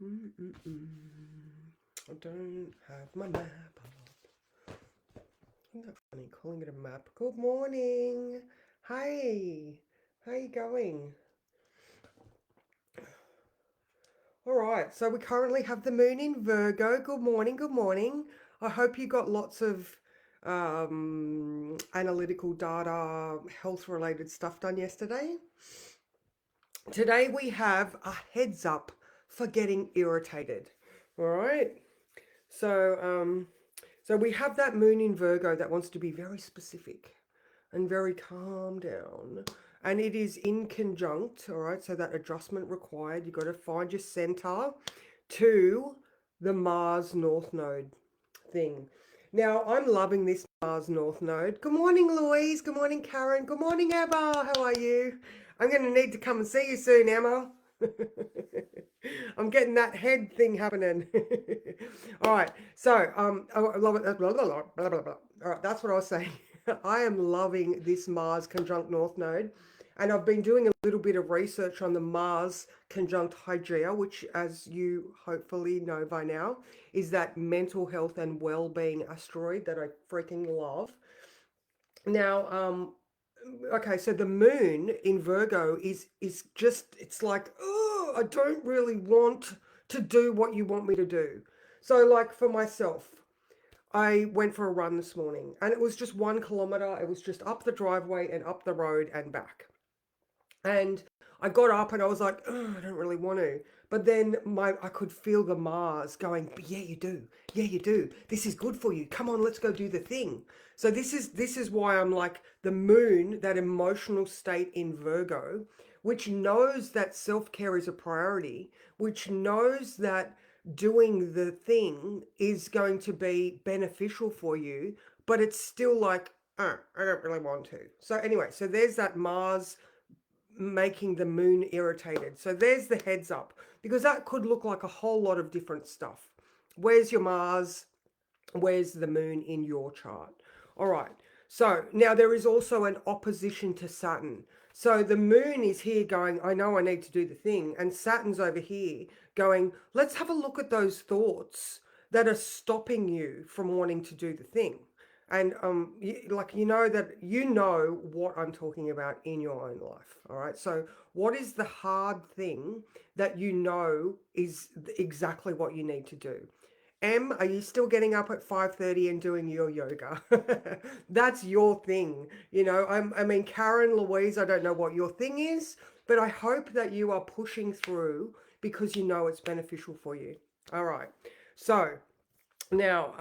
Mm-mm-mm. I don't have my map up. Isn't that funny calling it a map? Good morning. Hey, how you going? All right, so we currently have the moon in Virgo. Good morning, good morning. I hope you got lots of analytical data, health related stuff done yesterday. Today we have a heads up for getting irritated. All right. So, so we have that moon in Virgo that wants to be very specific and very calm down. And it is in conjunct, all right? So that adjustment required. You've got to find your center to the Mars North Node thing. Now, I'm loving this Mars North Node. Good morning, Louise. Good morning, Karen. Good morning, Emma. How are you? I'm going to need to come and see you soon, Emma. I'm getting that head thing happening. All right. So, I love it. Blah, blah, blah, blah, blah, blah. All right. That's what I was saying. I am loving this Mars conjunct North Node. And I've been doing a little bit of research on the Mars conjunct Hygeia, which, as you hopefully know by now, is that mental health and well-being asteroid that I freaking love. Now, okay, so the moon in Virgo is just it's like, oh, I don't really want to do what you want me to do. So like for myself, I went for a run this morning and it was just 1 kilometer. It was just up the driveway and up the road and back. And I got up and I was like, oh, I don't really want to. But then I could feel the Mars going, yeah, you do. Yeah, you do. This is good for you. Come on, let's go do the thing. So this is why I'm like the moon, that emotional state in Virgo, which knows that self-care is a priority, which knows that doing the thing is going to be beneficial for you, but it's still like, I don't really want to. So anyway, so there's that Mars making the moon irritated. So there's the heads up, because that could look like a whole lot of different stuff. Where's your Mars? Where's the moon in your chart? All right. So now there is also an opposition to Saturn. So the moon is here going, I know I need to do the thing. And Saturn's over here going, let's have a look at those thoughts that are stopping you from wanting to do the thing. And like that you know what I'm talking about in your own life. All right. So what is the hard thing that you know is exactly what you need to do? Are you still getting up at 5:30 and doing your yoga? That's your thing. I mean, Karen, Louise, I don't know what your thing is, but I hope that you are pushing through because you know it's beneficial for you. All right. So now,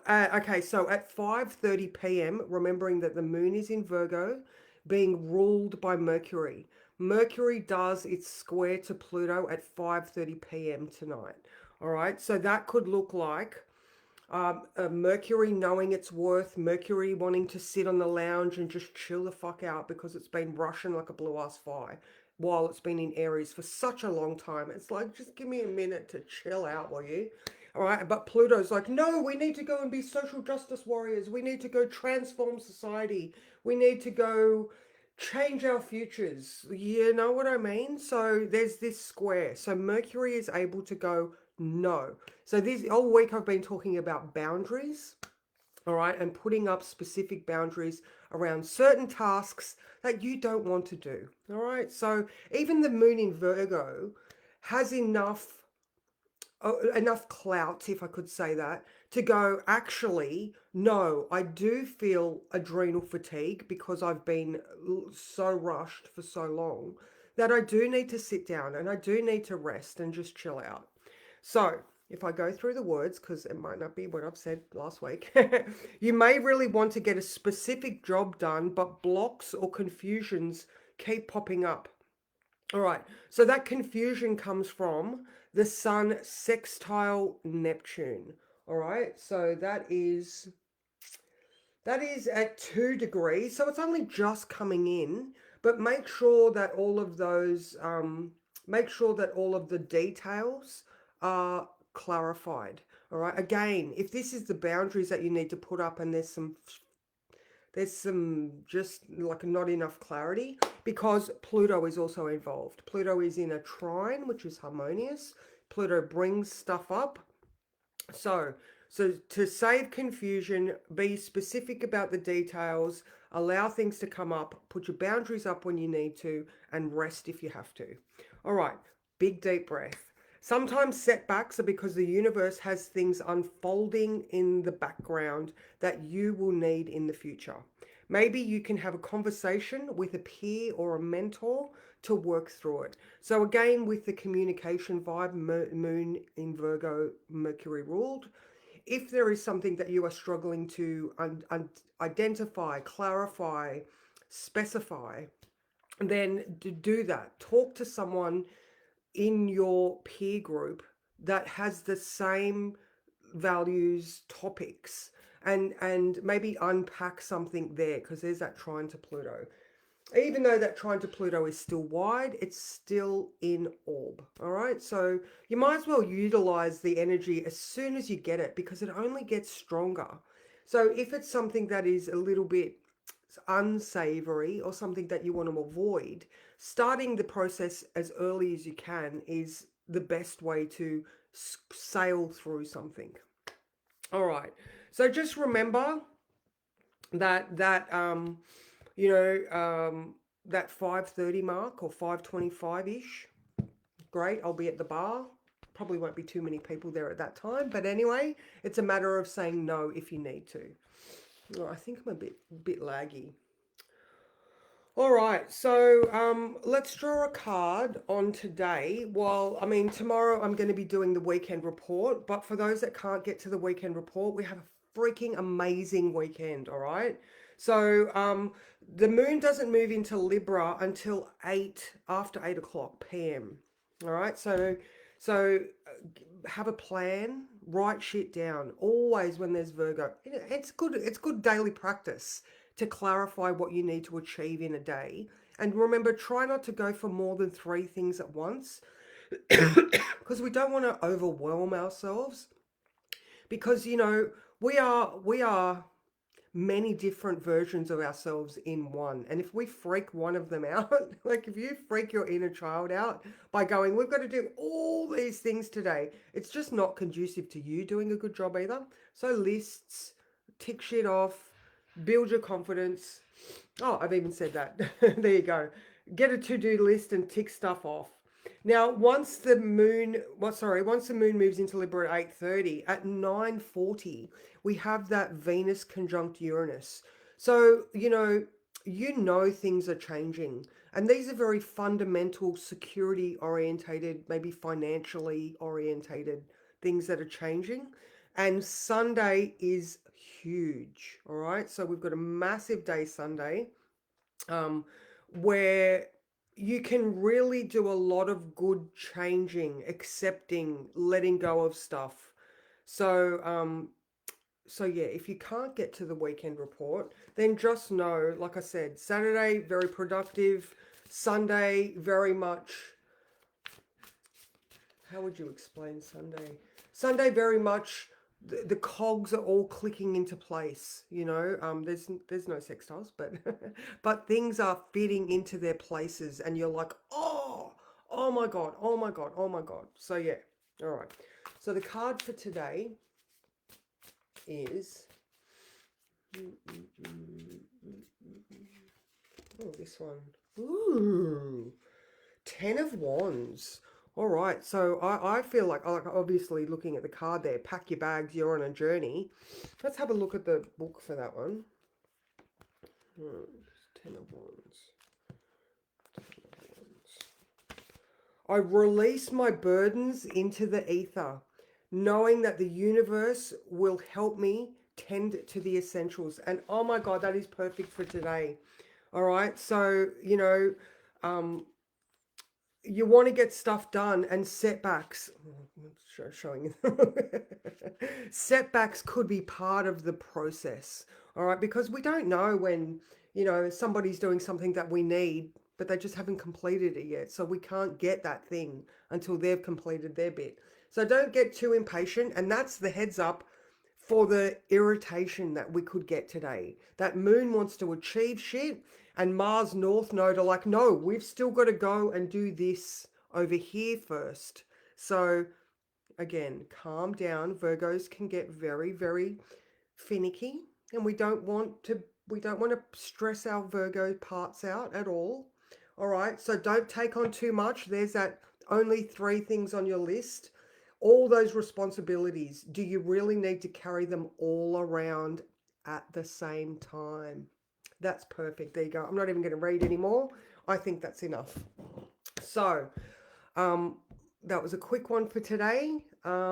okay, so at 5:30 p.m., remembering that the moon is in Virgo, being ruled by Mercury. Mercury does its square to Pluto at 5:30 p.m. tonight. All right, so that could look like Mercury knowing its worth, Mercury wanting to sit on the lounge and just chill the fuck out because it's been rushing like a blue ass fly while it's been in Aries for such a long time. It's like, just give me a minute to chill out, will you? All right, but Pluto's like, no, we need to go and be social justice warriors. We need to go transform society. We need to go change our futures. You know what I mean? So there's this square. So Mercury is able to go, no. So this all week I've been talking about boundaries, all right, and putting up specific boundaries around certain tasks that you don't want to do. All right. So even the moon in Virgo has enough clout, if I could say that, to go, actually, no, I do feel adrenal fatigue because I've been so rushed for so long that I do need to sit down and I do need to rest and just chill out. So, if I go through the words, because it might not be what I've said last week, you may really want to get a specific job done, but blocks or confusions keep popping up. All right, so that confusion comes from the Sun sextile Neptune. All right, so that is at 2 degrees, so it's only just coming in. But make sure that all of the details are clarified. All right. Again, if this is the boundaries that you need to put up, and there's some just like not enough clarity, because Pluto is also involved. Pluto is in a trine, which is harmonious. Pluto brings stuff up. So to save confusion, be specific about the details, allow things to come up, put your boundaries up when you need to, and rest if you have to. All right, big deep breath. Sometimes setbacks are because the universe has things unfolding in the background that you will need in the future. Maybe you can have a conversation with a peer or a mentor to work through it. So again, with the communication vibe, moon in Virgo, Mercury ruled, if there is something that you are struggling to identify, clarify, specify, then do that. Talk to someone in your peer group that has the same values, topics, and maybe unpack something there, because there's that trine to Pluto. Even though that trine to Pluto is still wide, it's still in orb. All right. So you might as well utilize the energy as soon as you get it, because it only gets stronger. So if it's something that is a little bit unsavory or something that you want to avoid, starting the process as early as you can is the best way to sail through something. All right. So just remember that you know, that 5:30 mark or 5:25-ish. Great, I'll be at the bar. Probably won't be too many people there at that time, but anyway, it's a matter of saying no if you need to. Oh, I think I'm a bit laggy. All right, so let's draw a card on today. Well, I mean, tomorrow I'm going to be doing the weekend report, but for those that can't get to the weekend report, we have a freaking amazing weekend, all right? So the moon doesn't move into Libra until after 8 o'clock p.m. All right, so have a plan, write shit down. Always when there's Virgo, it's good. It's good daily practice to clarify what you need to achieve in a day. And remember, try not to go for more than 3 things at once, because we don't want to overwhelm ourselves, because we are many different versions of ourselves in one. And if we freak one of them out, like if you freak your inner child out by going, we've got to do all these things today, it's just not conducive to you doing a good job either. So lists, tick shit off, build your confidence. Oh, I've even said that. There you go. Get a to-do list and tick stuff off. Now, once the moon moves into Libra at 8:30, at 9:40, we have that Venus conjunct Uranus. So, you know things are changing. And these are very fundamental, security orientated, maybe financially orientated things that are changing. And Sunday is huge. All right. So we've got a massive day Sunday, where you can really do a lot of good changing, accepting, letting go of stuff. So yeah, if you can't get to the weekend report, then just know, like I said, Saturday very productive, Sunday very much. How would you explain Sunday? Sunday very much. The cogs are all clicking into place. There's no sextiles, but but things are fitting into their places, and you're like, oh my god, oh my god, oh my god. So yeah, all right. So the card for today is this one. Ooh, 10 of Wands. All right, so I feel like obviously looking at the card there, pack your bags, you're on a journey. Let's have a look at the book for that one. 10 of Wands. 10 of Wands. I release my burdens into the ether, knowing that the universe will help me tend to the essentials. And oh my God, that is perfect for today. All right, so, you want to get stuff done, and setbacks, showing setbacks could be part of the process. All right, because we don't know when somebody's doing something that we need, but they just haven't completed it yet, so we can't get that thing until they've completed their bit. So don't get too impatient, and that's the heads up for the irritation that we could get today. That moon wants to achieve shit, and Mars North Node are like, no, we've still got to go and do this over here first. So Again, calm down. Virgos can get very, very finicky, and we don't want to stress our Virgo parts out at all. All right, so don't take on too much. There's that only 3 things on your list. All those responsibilities, do you really need to carry them all around at the same time? That's perfect. There you go. I'm not even going to read anymore. I think that's enough. So, um, that was a quick one for today. Does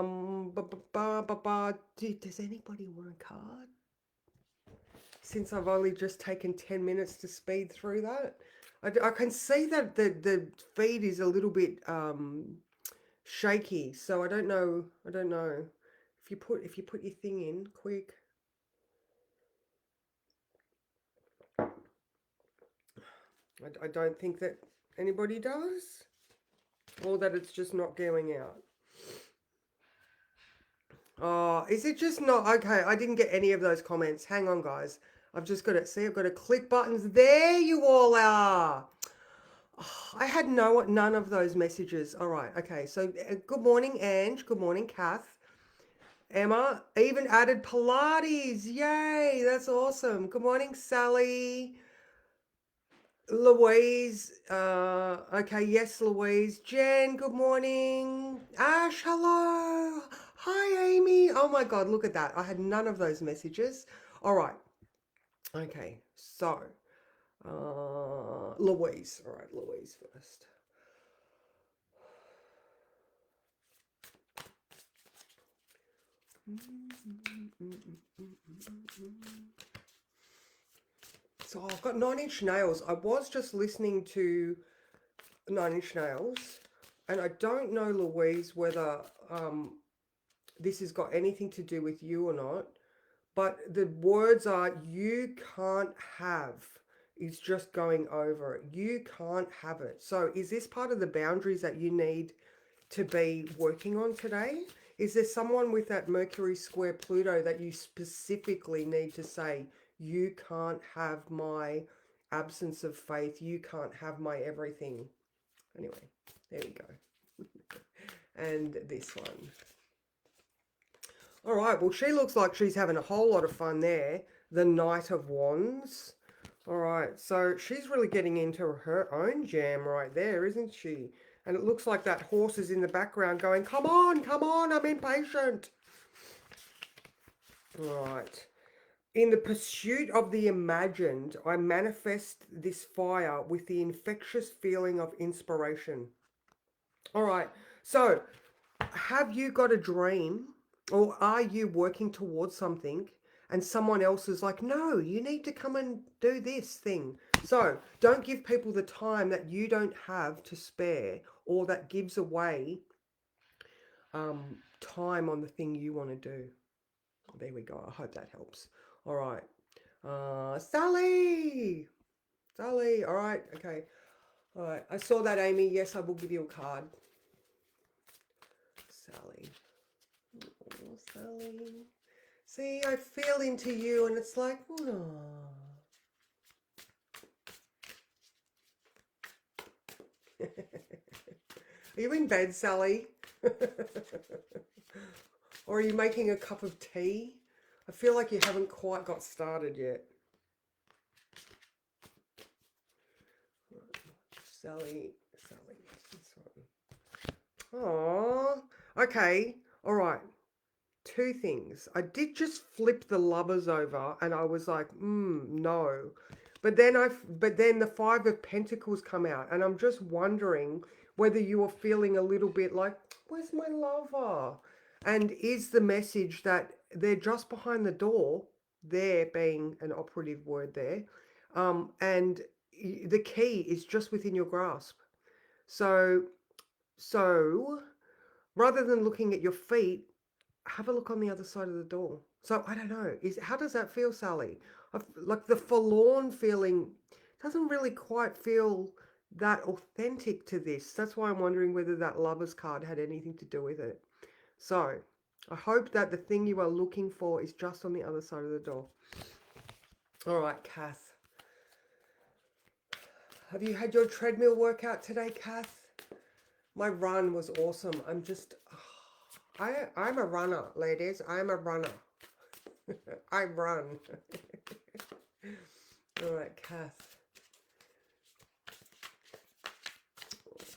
anybody want a card? Since I've only just taken 10 minutes to speed through that, I can see that the feed is a little bit shaky. So I don't know. I don't know if you put your thing in quick. I don't think that anybody does, or that it's just not going out. Oh, is it just not? Okay, I didn't get any of those comments. Hang on, guys. I've just got to see. I've got to click buttons. There you all are. Oh, I had none of those messages. All right. Okay. So good morning, Ange. Good morning, Kath. Emma even added Pilates. Yay. That's awesome. Good morning, Sally. Louise, okay, yes, Louise. Jen, good morning. Ash, hello. Hi, Amy. Oh my God, look at that. I had none of those messages. All right. Okay, so, Louise. All right, Louise first. So I've got 9 Inch Nails. I was just listening to 9 Inch Nails, and I don't know, Louise, whether this has got anything to do with you or not, but the words are you can't have is just going over it. You can't have it. So is this part of the boundaries that you need to be working on today? Is there someone with that Mercury square Pluto that you specifically need to say, you can't have my absence of faith, you can't have my everything? Anyway, there we go. And this one. All right, well, she looks like she's having a whole lot of fun there. The Knight of Wands. All right, so she's really getting into her own jam right there, isn't she? And it looks like that horse is in the background going, come on, I'm impatient. All right. In the pursuit of the imagined, I manifest this fire with the infectious feeling of inspiration. All right, so have you got a dream, or are you working towards something and someone else is like, no, you need to come and do this thing? So don't give people the time that you don't have to spare, or that gives away time on the thing you want to do. There we go. I hope that helps. All right. Sally. Sally. All right. Okay. All right. I saw that, Amy. Yes, I will give you a card. Sally. Oh, Sally. See, I feel into you and it's like, oh. Are you in bed, Sally? Or are you making a cup of tea? I feel like you haven't quite got started yet. Sally, this one. Oh, okay. All right. 2 things. I did just flip the lovers over and I was like, no. But then the 5 of Pentacles come out and I'm just wondering whether you are feeling a little bit like, where's my lover? And is the message that they're just behind the door, there being an operative word there, and the key is just within your grasp. So rather than looking at your feet, have a look on the other side of the door. So I don't know. How does that feel, Sally? Like the forlorn feeling doesn't really quite feel that authentic to this. That's why I'm wondering whether that lover's card had anything to do with it. So I hope that the thing you are looking for is just on the other side of the door. All right, Kath. Have you had your treadmill workout today, Kath? My run was awesome. I'm just... I'm a runner, ladies. I'm a runner. I run. All right, Kath.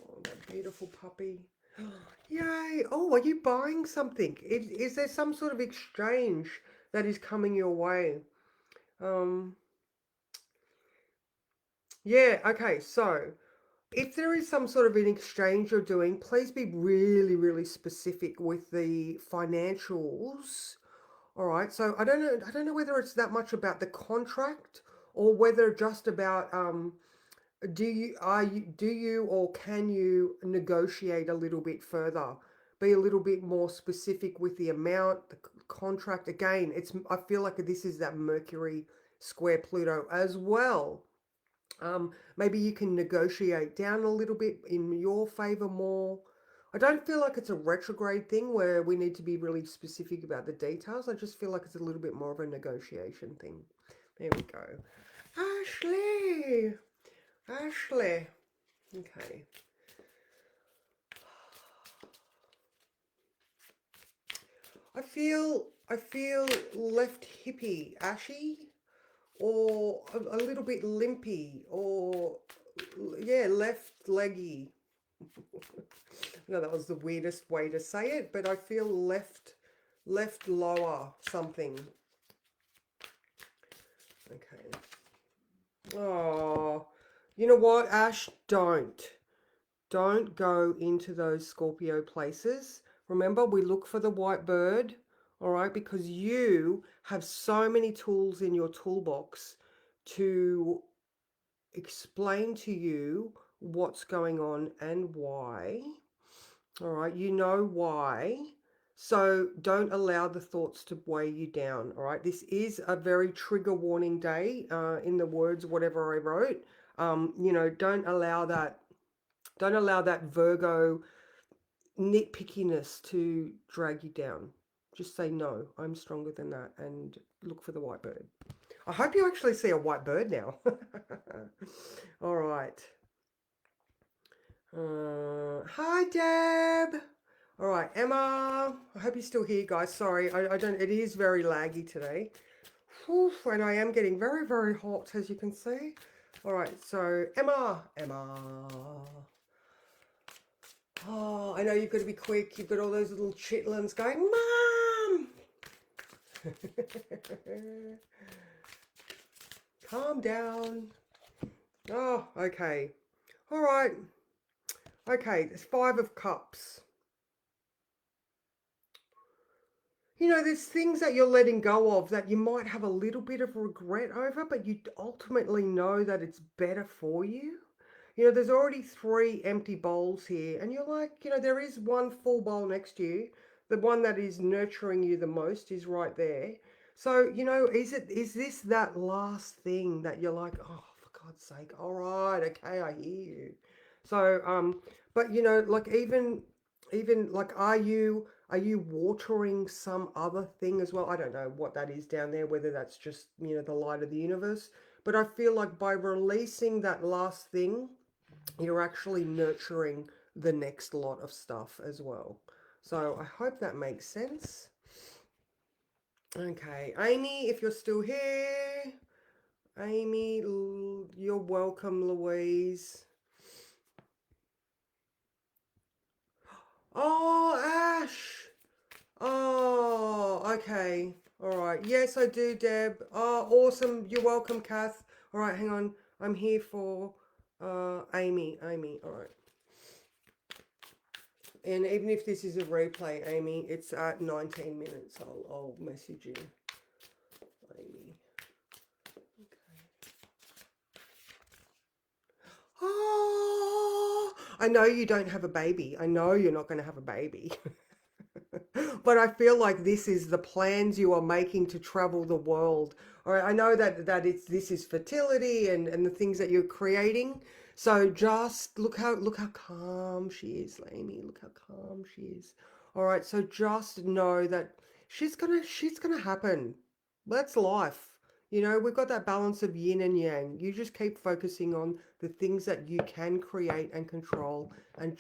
Oh, that beautiful puppy. Yay! Oh, are you buying something? Is there some sort of exchange that is coming your way? Um, yeah, okay, so if there is some sort of an exchange you're doing, please be really, really specific with the financials. All right, so I don't know whether it's that much about the contract or whether just about do you or can you negotiate a little bit further? Be a little bit more specific with the amount, the contract. Again, I feel like this is that Mercury square Pluto as well. Maybe you can negotiate down a little bit in your favor more. I don't feel like it's a retrograde thing where we need to be really specific about the details. I just feel like it's a little bit more of a negotiation thing. There we go. Ashley! Ashley. Okay. I feel left hippy, ashy, or a little bit limpy, or yeah, left leggy. No, that was the weirdest way to say it, but I feel left lower something. Okay. Oh, you know what, Ash? Don't go into those Scorpio places. Remember, we look for the white bird, all right, because you have so many tools in your toolbox to explain to you what's going on and why. All right, you know why. So don't allow the thoughts to weigh you down. All right, this is a very trigger warning day, in the words, whatever I wrote. You know, don't allow that Virgo nitpickiness to drag you down. Just say, no, I'm stronger than that, and look for the white bird. I hope you actually see a white bird now. All right. Hi, Deb. All right, Emma. I hope you're still here, guys. Sorry, I don't. It is very laggy today. Whew, and I am getting very, very hot, as you can see. All right, so Emma. Oh, I know you've got to be quick. You've got all those little chitlins going, Mom! Calm down. Oh, okay. All right. Okay, there's 5 of Cups. You know, there's things that you're letting go of that you might have a little bit of regret over, but you ultimately know that it's better for you. You know, there's already 3 empty bowls here, and you're like, you know, there is one full bowl next to you. The one that is nurturing you the most is right there. So, you know, is this that last thing that you're like, oh, for God's sake, all right, okay, I hear you. So, but you know, like even like, are you watering some other thing as well? I don't know what that is down there, whether that's just, you know, the light of the universe. But I feel like by releasing that last thing, you're actually nurturing the next lot of stuff as well. So I hope that makes sense. Okay, Amy, if you're still here. Amy, you're welcome, Louise. Oh, Ash. Oh, okay. All right. Yes, I do, Deb. Oh, awesome. You're welcome, Kath. All right, hang on. I'm here for Amy. Amy. All right. And even if this is a replay, Amy, it's at 19 minutes. I'll message you, Amy. Okay. Oh, I know you don't have a baby. I know you're not going to have a baby. But I feel like this is the plans you are making to travel the world. All right, I know that this is fertility and the things that you're creating. So just look how calm she is, Amy. Look how calm she is. All right, so just know that she's gonna happen. That's life. You know, we've got that balance of yin and yang. You just keep focusing on the things that you can create and control, and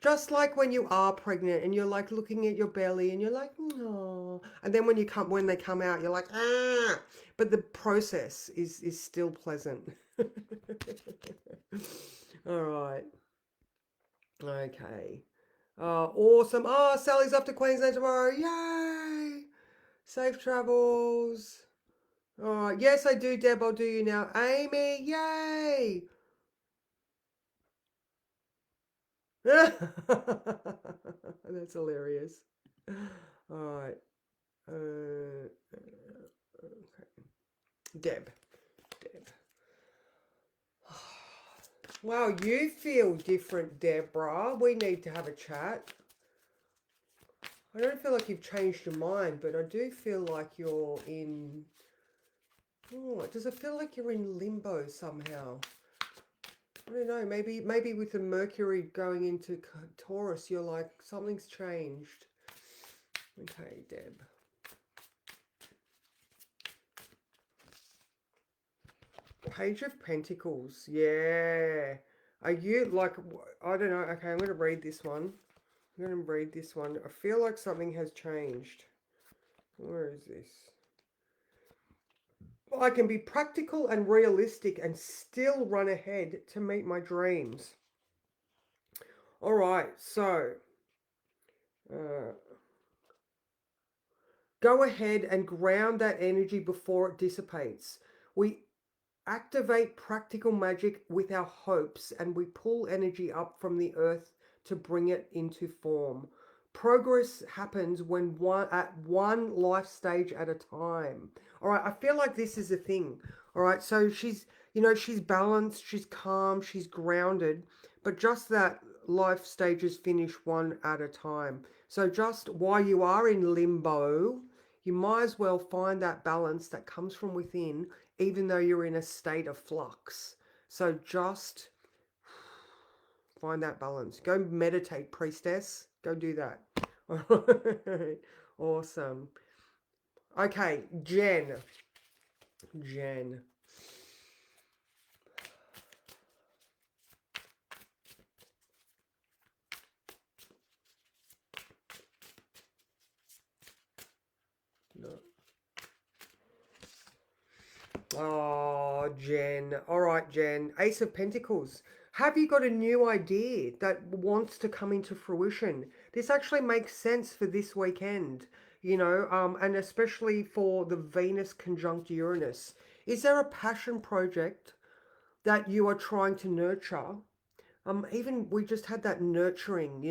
Just like when you are pregnant and you're like looking at your belly and you're like, oh, and then when they come out, you're like, ah, but the process is still pleasant. All right. Okay. Awesome. Oh, Sally's off to Queensland tomorrow. Yay! Safe travels. All right. Yes, I do, Deb. I'll do you now. Amy, yay! That's hilarious. All right. Okay. Deb. Deb. Wow, you feel different, Deborah. We need to have a chat. I don't feel like you've changed your mind, but I do feel like you're in. Oh, does it feel like you're in limbo somehow? I don't know. Maybe with the Mercury going into Taurus, you're like something's changed. Okay, Deb. Page of Pentacles. Yeah. Are you like? I don't know. Okay, I'm going to read this one. I'm going to read this one. I feel like something has changed. Where is this? I can be practical and realistic and still run ahead to meet my dreams. All right, so uh, go ahead and ground that energy before it dissipates. We activate practical magic with our hopes and we pull energy up from the earth to bring it into form. Progress happens when one life stage at a time. All right, I feel like this is a thing. All right, so she's balanced, she's calm, she's grounded, but just that life stages finish one at a time. So just while you are in limbo, you might as well find that balance that comes from within even though you're in a state of flux. So just find that balance. Go meditate, priestess. Go do that. Awesome. Okay, Jen. Jen. No. Oh, Jen. All right, Jen. Ace of Pentacles. Have you got a new idea that wants to come into fruition? This actually makes sense for this weekend, and especially for the Venus conjunct Uranus. Is there a passion project that you are trying to nurture? Even we just had that nurturing,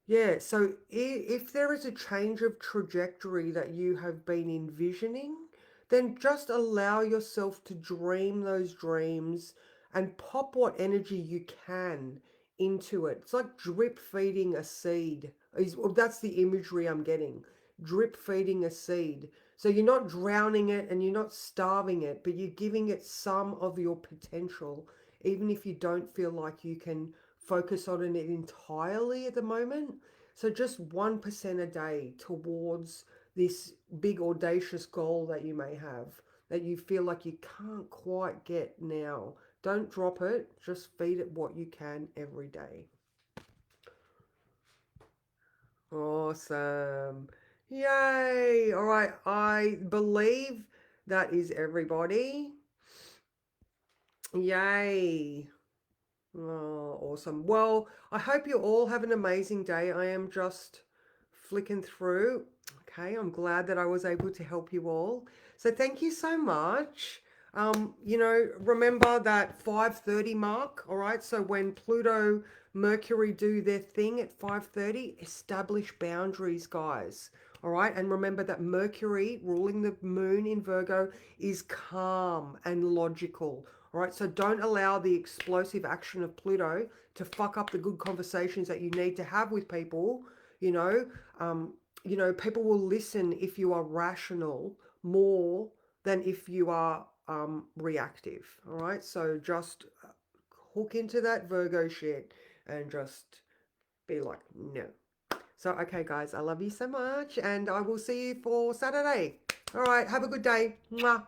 yeah, so if there is a change of trajectory that you have been envisioning, then just allow yourself to dream those dreams and pop what energy you can into it. It's like drip feeding a seed. Well, that's the imagery I'm getting. Drip feeding a seed. So you're not drowning it and you're not starving it, but you're giving it some of your potential, even if you don't feel like you can focus on it entirely at the moment. So just 1% a day towards this big audacious goal that you may have that you feel like you can't quite get now. Don't drop it, just feed it what you can every day. Awesome. Yay. All right, I believe that is everybody. Yay. Oh, awesome. Well, I hope you all have an amazing day. I am just flicking through. Okay, I'm glad that I was able to help you all. So thank you so much. Remember that 5:30 mark, all right? So when Pluto, Mercury do their thing at 5:30, establish boundaries, guys. All right? And remember that Mercury ruling the moon in Virgo is calm and logical. All right, so don't allow the explosive action of Pluto to fuck up the good conversations that you need to have with people. You know, people will listen if you are rational more than if you are reactive. All right, so just hook into that Virgo shit and just be like, no. So, okay, guys, I love you so much, and I will see you for Saturday. All right, have a good day. Mwah.